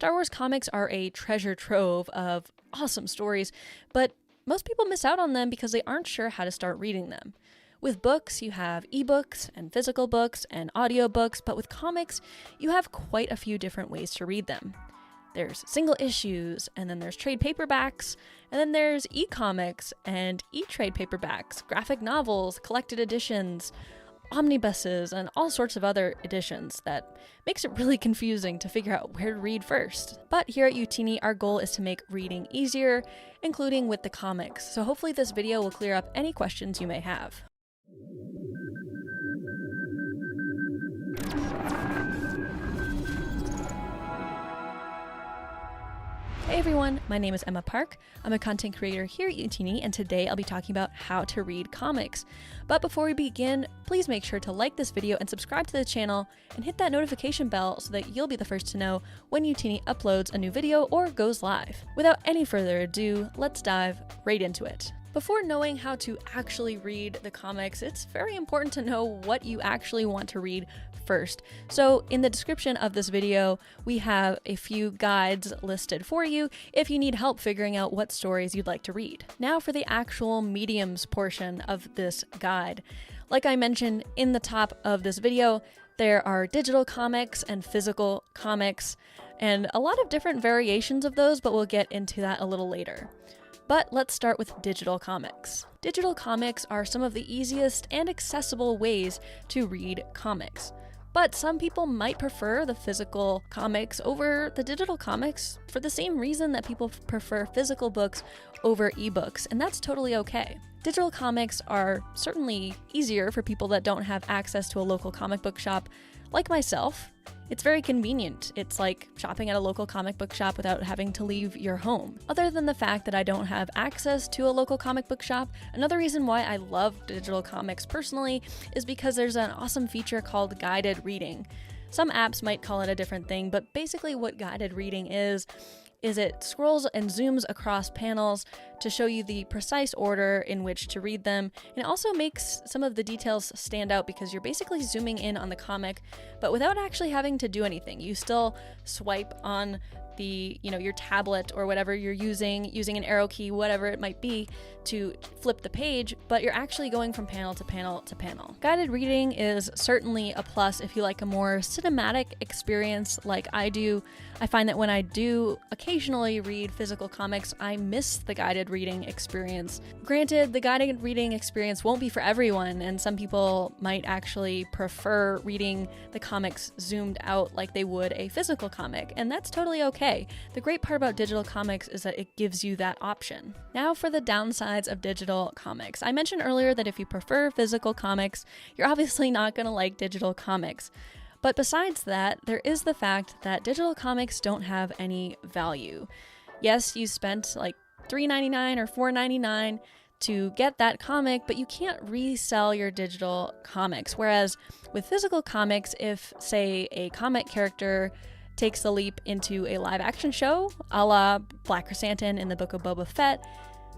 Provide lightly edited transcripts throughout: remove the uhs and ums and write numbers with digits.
Star Wars comics are a treasure trove of awesome stories, but most people miss out on them because they aren't sure how to start reading them. With books, you have ebooks and physical books and audiobooks, but with comics, you have quite a few different ways to read them. There's single issues, and then there's trade paperbacks, and then there's e-comics and e-trade paperbacks, graphic novels, collected editions, omnibuses, and all sorts of other editions that makes it really confusing to figure out where to read first. But here at Utini, our goal is to make reading easier, including with the comics, so hopefully this video will clear up any questions you may have. Hey everyone, my name is Emma Park. I'm a content creator here at Utini, and today I'll be talking about how to read comics. But before we begin, please make sure to like this video and subscribe to the channel and hit that notification bell so that you'll be the first to know when Utini uploads a new video or goes live. Without any further ado, let's dive right into it. Before knowing how to actually read the comics, it's very important to know what you actually want to read first. So in the description of this video, we have a few guides listed for you if you need help figuring out what stories you'd like to read. Now for the actual mediums portion of this guide. Like I mentioned in the top of this video, there are digital comics and physical comics, and a lot of different variations of those, but we'll get into that a little later. But let's start with digital comics. Digital comics are some of the easiest and accessible ways to read comics. But some people might prefer the physical comics over the digital comics for the same reason that people prefer physical books over ebooks, and that's totally okay. Digital comics are certainly easier for people that don't have access to a local comic book shop, like myself. It's very convenient. It's like shopping at a local comic book shop without having to leave your home. Other than the fact that I don't have access to a local comic book shop, another reason why I love digital comics personally is because there's an awesome feature called guided reading. Some apps might call it a different thing, but basically what guided reading is it scrolls and zooms across panels to show you the precise order in which to read them. And it also makes some of the details stand out because you're basically zooming in on the comic, but without actually having to do anything. You still swipe on the, your tablet or whatever you're using an arrow key, whatever it might be, to flip the page, but you're actually going from panel to panel to panel. Guided reading is certainly a plus if you like a more cinematic experience like I do. I find that when I do occasionally read physical comics, I miss the guided reading experience. Granted, the guided reading experience won't be for everyone, and some people might actually prefer reading the comics zoomed out like they would a physical comic, and that's totally okay. The great part about digital comics is that it gives you that option. Now for the downsides of digital comics. I mentioned earlier that if you prefer physical comics, you're obviously not going to like digital comics. But besides that, there is the fact that digital comics don't have any value. Yes, you spent like $3.99 or $4.99 to get that comic, but you can't resell your digital comics. Whereas with physical comics, if, say, a comic character takes the leap into a live action show, a la Black Chrysanthemum in the Book of Boba Fett,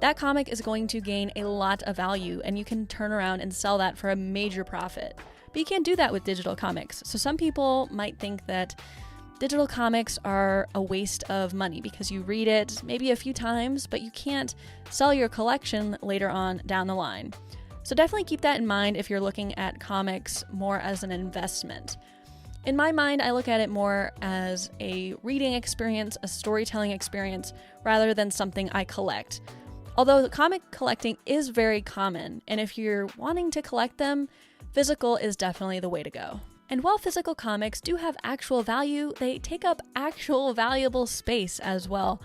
that comic is going to gain a lot of value, and you can turn around and sell that for a major profit. But you can't do that with digital comics. So some people might think that digital comics are a waste of money because you read it maybe a few times, but you can't sell your collection later on down the line. So definitely keep that in mind if you're looking at comics more as an investment. In my mind, I look at it more as a reading experience, a storytelling experience, rather than something I collect. Although comic collecting is very common, and if you're wanting to collect them, physical is definitely the way to go. And while physical comics do have actual value, they take up actual valuable space as well,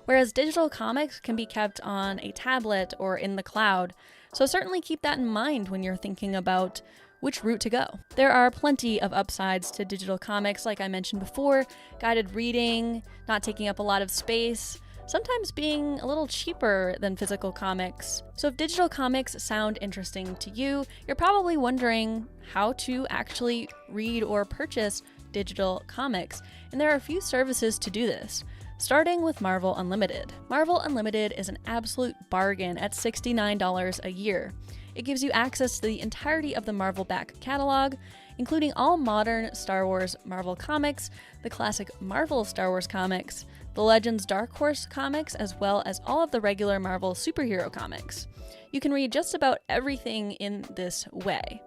whereas digital comics can be kept on a tablet or in the cloud. So certainly keep that in mind when you're thinking about which route to go. There are plenty of upsides to digital comics, like I mentioned before: guided reading, not taking up a lot of space, sometimes being a little cheaper than physical comics. So if digital comics sound interesting to you, you're probably wondering how to actually read or purchase digital comics. And there are a few services to do this, starting with Marvel Unlimited. Marvel Unlimited is an absolute bargain at $69 a year. It gives you access to the entirety of the Marvel back catalog, including all modern Star Wars Marvel comics, the classic Marvel Star Wars comics, the Legends Dark Horse comics, as well as all of the regular Marvel superhero comics. You can read just about everything in this way.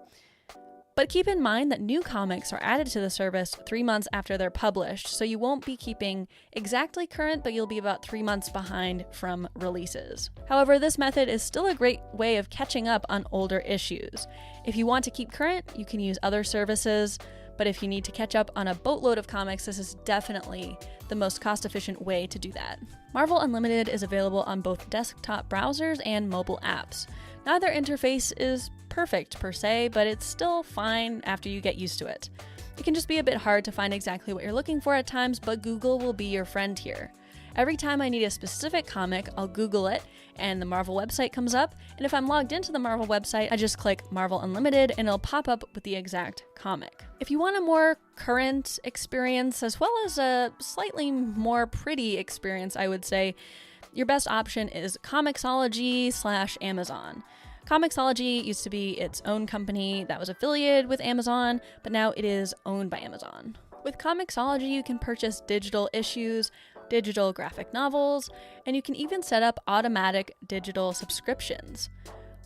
But keep in mind that new comics are added to the service 3 months after they're published, so you won't be keeping exactly current, but you'll be about 3 months behind from releases. However, this method is still a great way of catching up on older issues. If you want to keep current, you can use other services, but if you need to catch up on a boatload of comics, this is definitely the most cost-efficient way to do that. Marvel Unlimited is available on both desktop browsers and mobile apps. Neither interface is perfect per se, but it's still fine after you get used to it. It can just be a bit hard to find exactly what you're looking for at times, but Google will be your friend here. Every time I need a specific comic, I'll Google it, and the Marvel website comes up, and if I'm logged into the Marvel website, I just click Marvel Unlimited, and it'll pop up with the exact comic. If you want a more current experience, as well as a slightly more pretty experience, I would say, your best option is Comixology/Amazon. Comixology used to be its own company that was affiliated with Amazon, but now it is owned by Amazon. With Comixology, you can purchase digital issues, digital graphic novels, and you can even set up automatic digital subscriptions.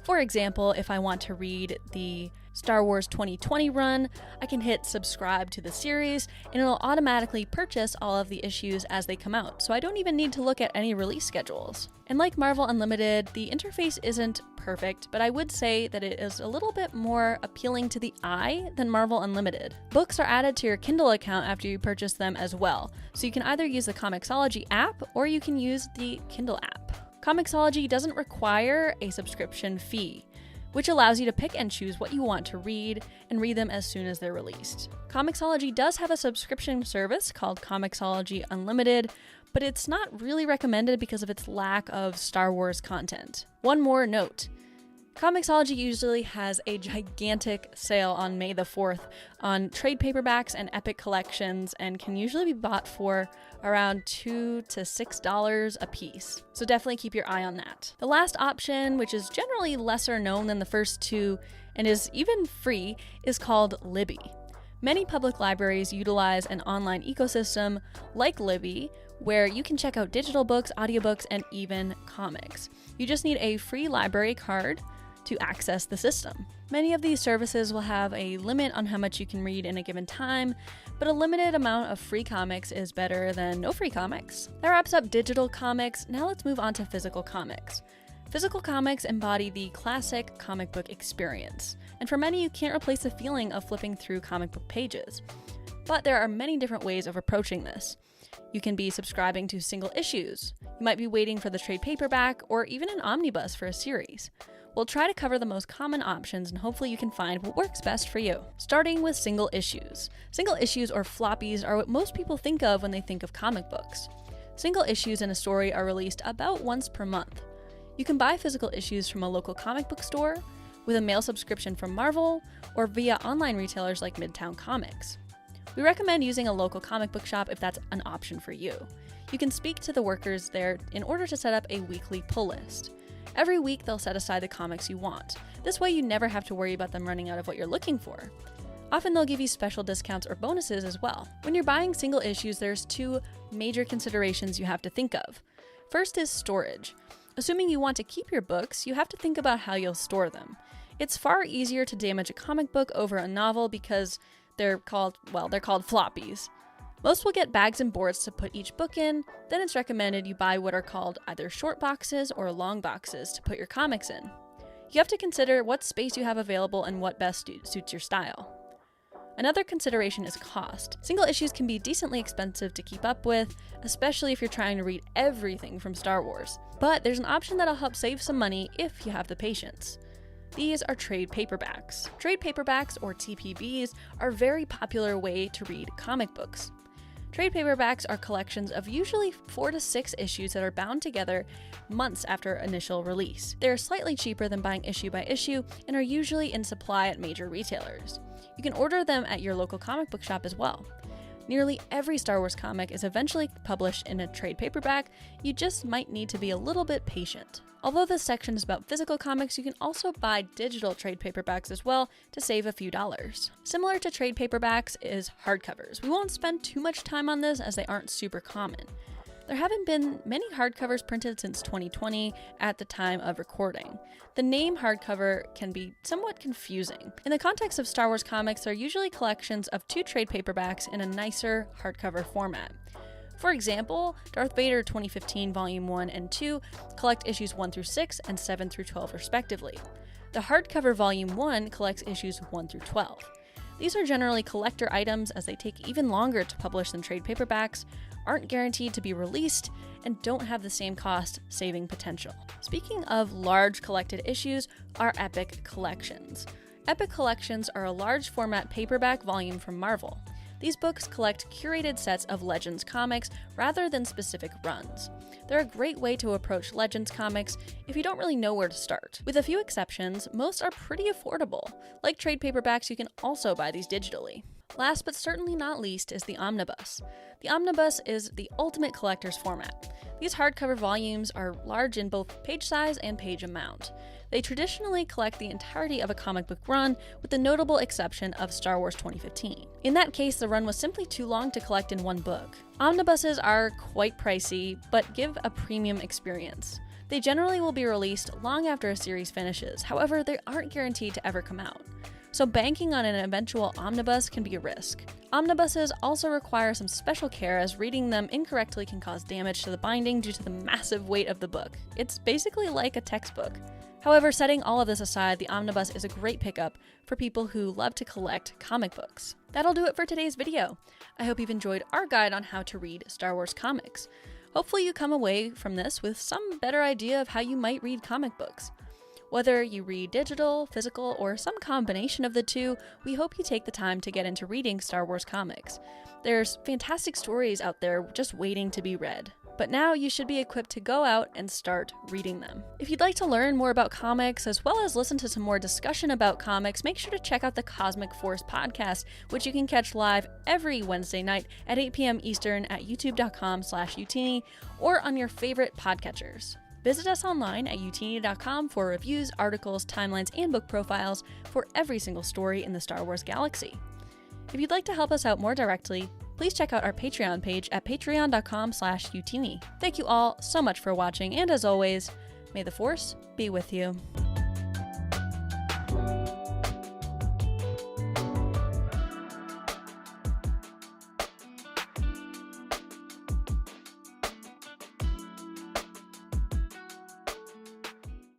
For example, if I want to read the Star Wars 2020 run, I can hit subscribe to the series, and it'll automatically purchase all of the issues as they come out, so I don't even need to look at any release schedules. And like Marvel Unlimited, the interface isn't perfect, but I would say that it is a little bit more appealing to the eye than Marvel Unlimited. Books are added to your Kindle account after you purchase them as well, so you can either use the Comixology app or you can use the Kindle app. Comixology doesn't require a subscription fee, which allows you to pick and choose what you want to read and read them as soon as they're released. Comixology does have a subscription service called Comixology Unlimited, but it's not really recommended because of its lack of Star Wars content. One more note. Comixology usually has a gigantic sale on May the 4th on trade paperbacks and epic collections and can usually be bought for around $2 to $6 a piece. So definitely keep your eye on that. The last option, which is generally lesser known than the first two and is even free, is called Libby. Many public libraries utilize an online ecosystem like Libby, where you can check out digital books, audiobooks, and even comics. You just need a free library card to access the system. Many of these services will have a limit on how much you can read in a given time, but a limited amount of free comics is better than no free comics. That wraps up digital comics. Now let's move on to physical comics. Physical comics embody the classic comic book experience, and for many you can't replace the feeling of flipping through comic book pages. But there are many different ways of approaching this. You can be subscribing to single issues. You might be waiting for the trade paperback or even an omnibus for a series. We'll try to cover the most common options and hopefully you can find what works best for you. Starting with single issues. Single issues or floppies are what most people think of when they think of comic books. Single issues in a story are released about once per month. You can buy physical issues from a local comic book store, with a mail subscription from Marvel, or via online retailers like Midtown Comics. We recommend using a local comic book shop if that's an option for you. You can speak to the workers there in order to set up a weekly pull list. Every week they'll set aside the comics you want. This way you never have to worry about them running out of what you're looking for. Often they'll give you special discounts or bonuses as well. When you're buying single issues, there's two major considerations you have to think of. First is storage. Assuming you want to keep your books, you have to think about how you'll store them. It's far easier to damage a comic book over a novel because they're called floppies. Most will get bags and boards to put each book in, then it's recommended you buy what are called either short boxes or long boxes to put your comics in. You have to consider what space you have available and what best suits your style. Another consideration is cost. Single issues can be decently expensive to keep up with, especially if you're trying to read everything from Star Wars. But there's an option that'll help save some money if you have the patience. These are trade paperbacks. Trade paperbacks, or TPBs, are a very popular way to read comic books. Trade paperbacks are collections of usually 4 to 6 issues that are bound together months after initial release. They are slightly cheaper than buying issue by issue and are usually in supply at major retailers. You can order them at your local comic book shop as well. Nearly every Star Wars comic is eventually published in a trade paperback. You just might need to be a little bit patient. Although this section is about physical comics, you can also buy digital trade paperbacks as well to save a few dollars. Similar to trade paperbacks is hardcovers. We won't spend too much time on this as they aren't super common. There haven't been many hardcovers printed since 2020 at the time of recording. The name hardcover can be somewhat confusing. In the context of Star Wars comics, they're usually collections of 2 trade paperbacks in a nicer hardcover format. For example, Darth Vader 2015 Volume 1 and 2 collect issues 1 through 6 and 7 through 12 respectively. The hardcover Volume 1 collects issues 1 through 12. These are generally collector items as they take even longer to publish than trade paperbacks, aren't guaranteed to be released, and don't have the same cost-saving potential. Speaking of large collected issues are Epic Collections. Epic Collections are a large format paperback volume from Marvel. These books collect curated sets of Legends comics rather than specific runs. They're a great way to approach Legends comics if you don't really know where to start. With a few exceptions, most are pretty affordable. Like trade paperbacks, you can also buy these digitally. Last but certainly not least is the omnibus. The omnibus is the ultimate collector's format. These hardcover volumes are large in both page size and page amount. They traditionally collect the entirety of a comic book run, with the notable exception of Star Wars 2015. In that case, the run was simply too long to collect in one book. Omnibuses are quite pricey, but give a premium experience. They generally will be released long after a series finishes, however, they aren't guaranteed to ever come out. So banking on an eventual omnibus can be a risk. Omnibuses also require some special care as reading them incorrectly can cause damage to the binding due to the massive weight of the book. It's basically like a textbook. However, setting all of this aside, the omnibus is a great pickup for people who love to collect comic books. That'll do it for today's video. I hope you've enjoyed our guide on how to read Star Wars comics. Hopefully you come away from this with some better idea of how you might read comic books. Whether you read digital, physical, or some combination of the two, we hope you take the time to get into reading Star Wars comics. There's fantastic stories out there just waiting to be read. But now you should be equipped to go out and start reading them. If you'd like to learn more about comics, as well as listen to some more discussion about comics, make sure to check out the Cosmic Force podcast, which you can catch live every Wednesday night at 8 p.m. Eastern at youtube.com/utini or on your favorite podcatchers. Visit us online at utini.com for reviews, articles, timelines, and book profiles for every single story in the Star Wars galaxy. If you'd like to help us out more directly, please check out our Patreon page at patreon.com/utini. Thank you all so much for watching, and as always, may the Force be with you.